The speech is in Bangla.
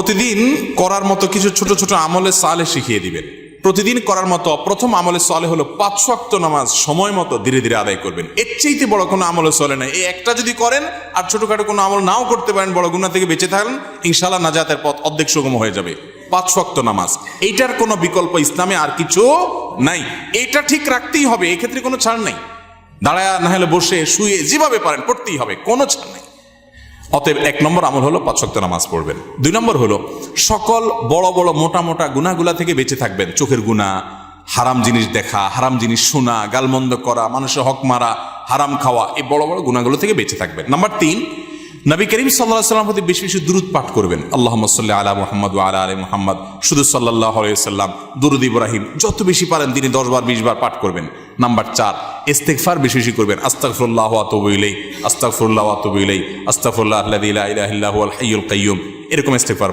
প্রতিদিন করার মতো কিছু ছোট ছোট আমলে সালেহ শিখিয়ে দিবেন। প্রতিদিন করার মতো প্রথম আমলে সালেহ হলো 5 ওয়াক্ত নামাজ সময় মতো ধীরে ধীরে আদায় করবেন। এর চাইতে বড় কোনো আমলে চলে না। এই একটা যদি করেন আর ছোটখাটো কোনো আমল নাও করতে পারেন, বড় গুনাহ থেকে বেঁচে থাকেন, ইনশাআল্লাহ নাজাতের পথ অর্ধেক সুগম হয়ে যাবে। 5 ওয়াক্ত নামাজ, এইটার কোনো বিকল্প ইসলামে আর কিছু নাই। এটা ঠিক রাখতেই হবে, এক্ষেত্রে কোনো ছাড় নাই। দাঁড়ায় না হলে বসে শুয়ে যেভাবে পারেন পড়তেই হবে, কোনো ছাড় নাই। অতএব 1 নম্বর আমল হলো 5 ওয়াক্ত নামাজ পড়বেন। 2 নম্বর হলো সকল বড় বড় মোটা মোটা গুনাহগুলা থেকে বেঁচে থাকবেন। চোখের গুনাহ, হারাম জিনিস দেখা, হারাম জিনিস শোনা, গালমন্দ করা, মানুষের হক মারা, হারাম খাওয়া, এই বড় বড় গুনাহগুলো থেকে বেঁচে থাকবেন। নাম্বার 3, নবী করিম সাল্লাল্লাহু আলাইহি ওয়াসাল্লাম প্রতি বেশি বেশি দুরূদ পাঠ করবেন। আল্লাহুম্মা সাল্লি আলা মুহাম্মদ ওয়া আলা আলি মুহাম্মদ, শুধু সাল্লাল্লাহু আলাইহি ওয়াসাল্লাম, দুরূদ ইব্রাহিম যত বেশি পারেন দিনে 10 বার 20 বার পাঠ করবেন। নাম্বার 4, ইস্তিগফার বেশি বেশি করবেন। আস্তাগফিরুল্লাহ ওয়া আতুবু ইলাইহি, আস্তাগফিরুল্লাহ ওয়া আতুবু ইলাইহি, আস্তাগফিরুল্লাহ আল্লাযী লা ইলাহা ইল্লা হুয়াল হাইয়ুল কাইয়্যুম, এরকম ইস্তিগফার